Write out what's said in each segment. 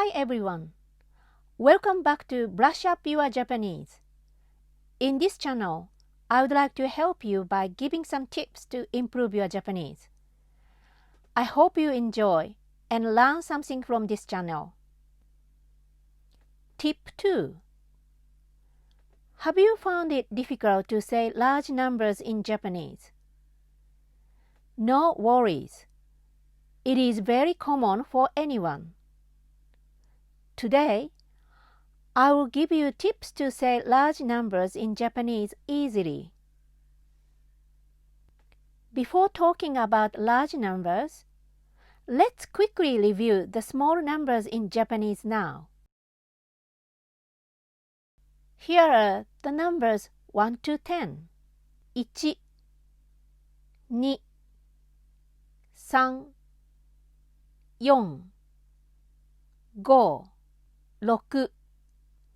Hi everyone! Welcome back to Brush Up Your Japanese. In this channel, I would like to help you by giving some tips to improve your Japanese. I hope you enjoy and learn something from this channel. Tip 2. Have you found it difficult to say large numbers in Japanese? No worries. It is very common for anyone. Today, I will give you tips to say large numbers in Japanese easily. Before talking about large numbers, let's quickly review the small numbers in Japanese now. Here are the numbers 1 to 10. 1, 2, 3, 4, 5, 6,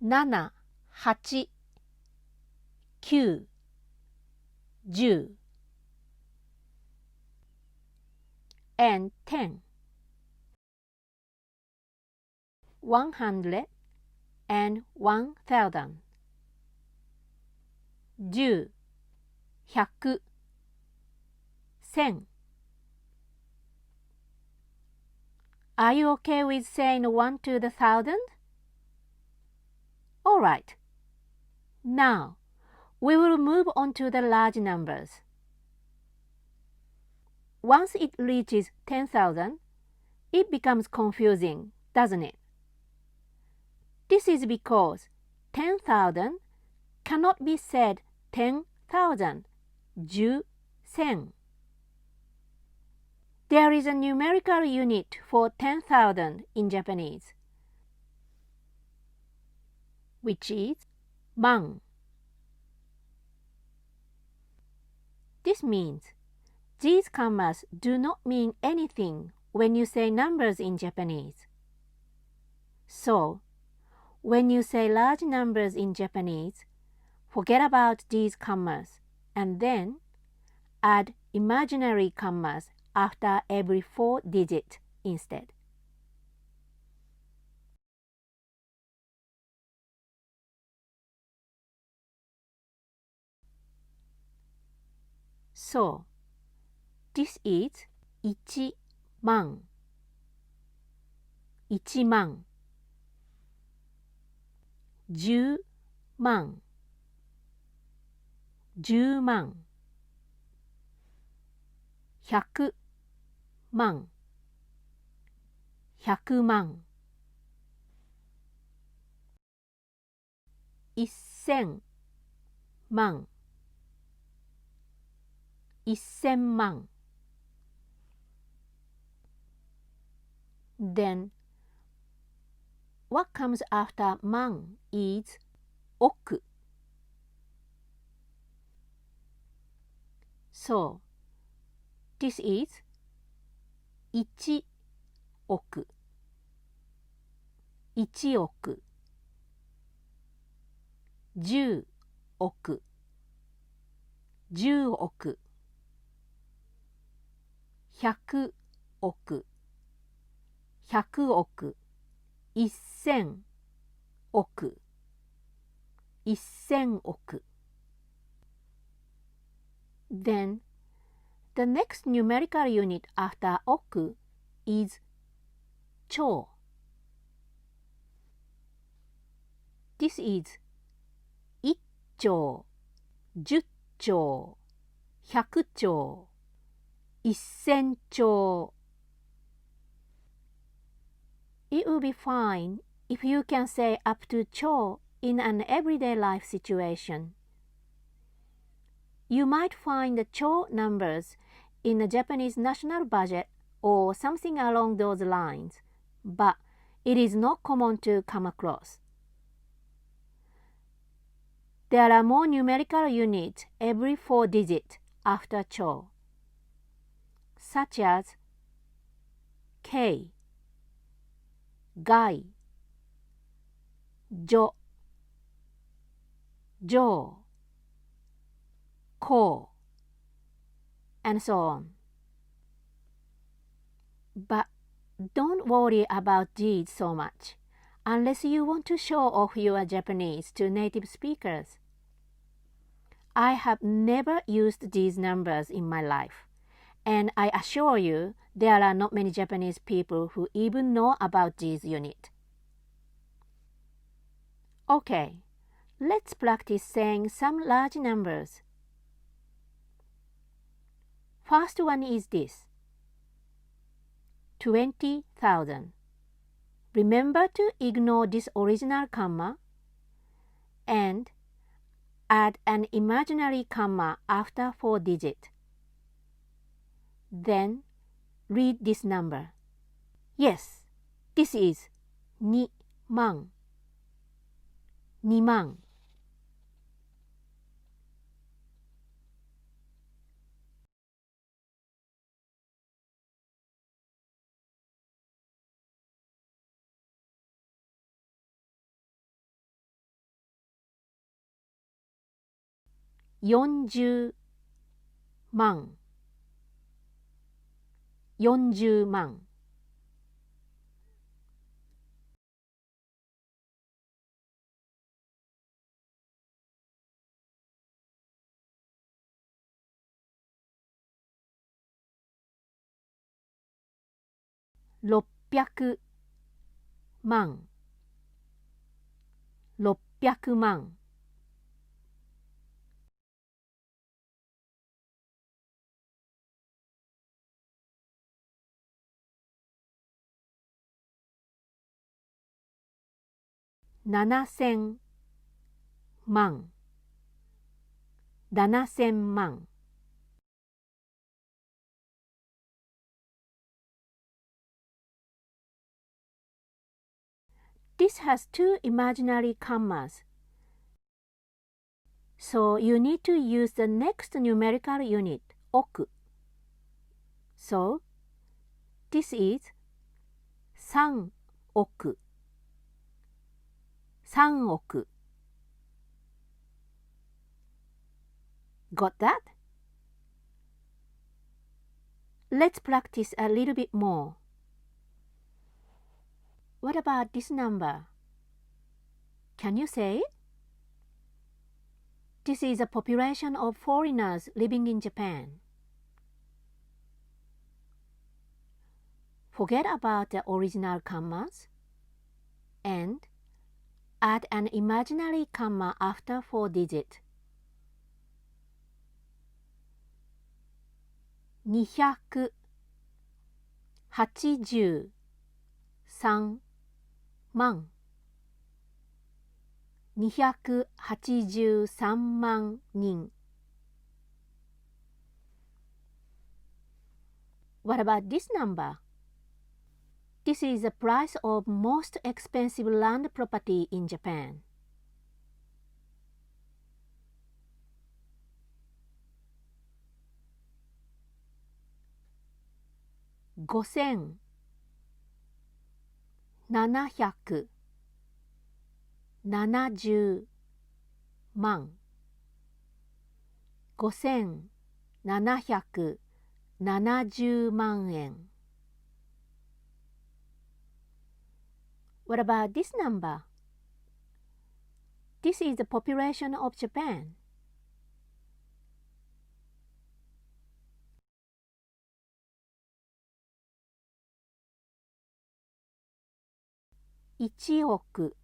7, 8, 9, 10 and 10. 100 and 1000. 10, 100, 1000. Are you okay with saying 1 to the 1000? Alright. Now, we will move on to the large numbers. Once it reaches 10,000, it becomes confusing, doesn't it? This is because 10,000 cannot be said 10,000, 10,000. There is a numerical unit for 10,000 in Japanese, which is 万. This means these commas do not mean anything when you say numbers in Japanese. So, when you say large numbers in Japanese, forget about these commas and then add imaginary commas after every 4 digits instead. So, this is 1万, 1万, 10万, 10万, 100万, 100万, 1000万, 1000万. Then, what comes after 万 is 億. So, this is 1億, 1億, 10億, 10億, 100億, 100億, 1000億, 1000億. Then, the next numerical unit after 億 is 兆. This is 1兆, 10兆, 100兆, 1000兆. It will be fine if you can say up to 兆 in an everyday life situation. You might find the 兆 numbers in the Japanese national budget or something along those lines, but it is not common to come across. There are more numerical units every 4 digits after 兆, such as K, 外, 女, 上, こ, and so on. But don't worry about these so much. unless you want to show off your Japanese to native speakers. I have never used these numbers in my life, and I assure you there are not many Japanese people who even know about these units. Okay, let's practice saying some large numbers. First one is this: 20,000. Remember to ignore this original comma and add an imaginary comma after 4 digits. Then read this number. Yes, this is 2万. 2万. $40 万. 40万.600万. 600万. 7000万. 7000万. This has 2 imaginary commas, so you need to use the next numerical unit, oku. So, this is 3億. 3億. Got that? Let's practice a little bit more. What about this number? Can you say it? This is a population of foreigners living in Japan. Forget about the original commas and add an imaginary comma after 4 digits. 283万. 283万人. What about this number? This is the price of most expensive land property in Japan. 5770万. 5770万円. What about this number? This is the population of Japan. 1億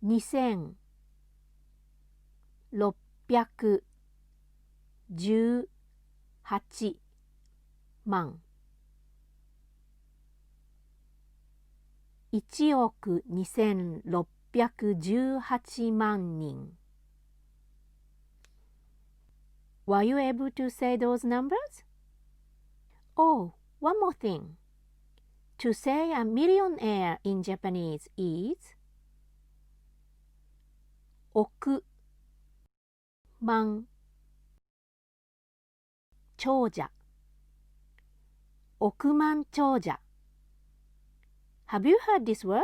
2618万. 1億2618万人. Were you able to say those numbers? Oh, one more thing. To say a millionaire in Japanese is 億万長者. 億万長者. Have you heard this word?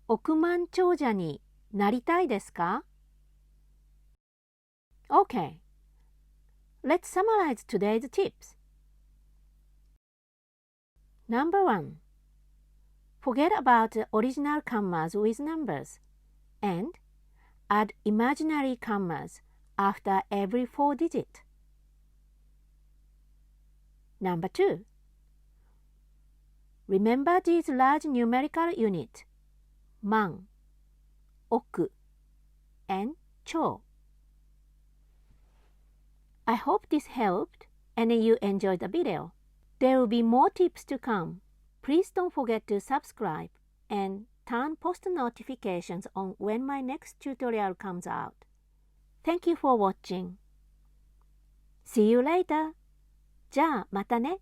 億万長者になりたいですか? Okay. Let's summarize today's tips. Number 1. Forget about the original commas with numbers and add imaginary commas after every 4 digits. Number 2. Remember these large numerical units, man, oku, and cho. I hope this helped and you enjoyed the video. There will be more tips to come. Please don't forget to subscribe and turn post notifications on when my next tutorial comes out. Thank you for watching. See you later. じゃあまたね。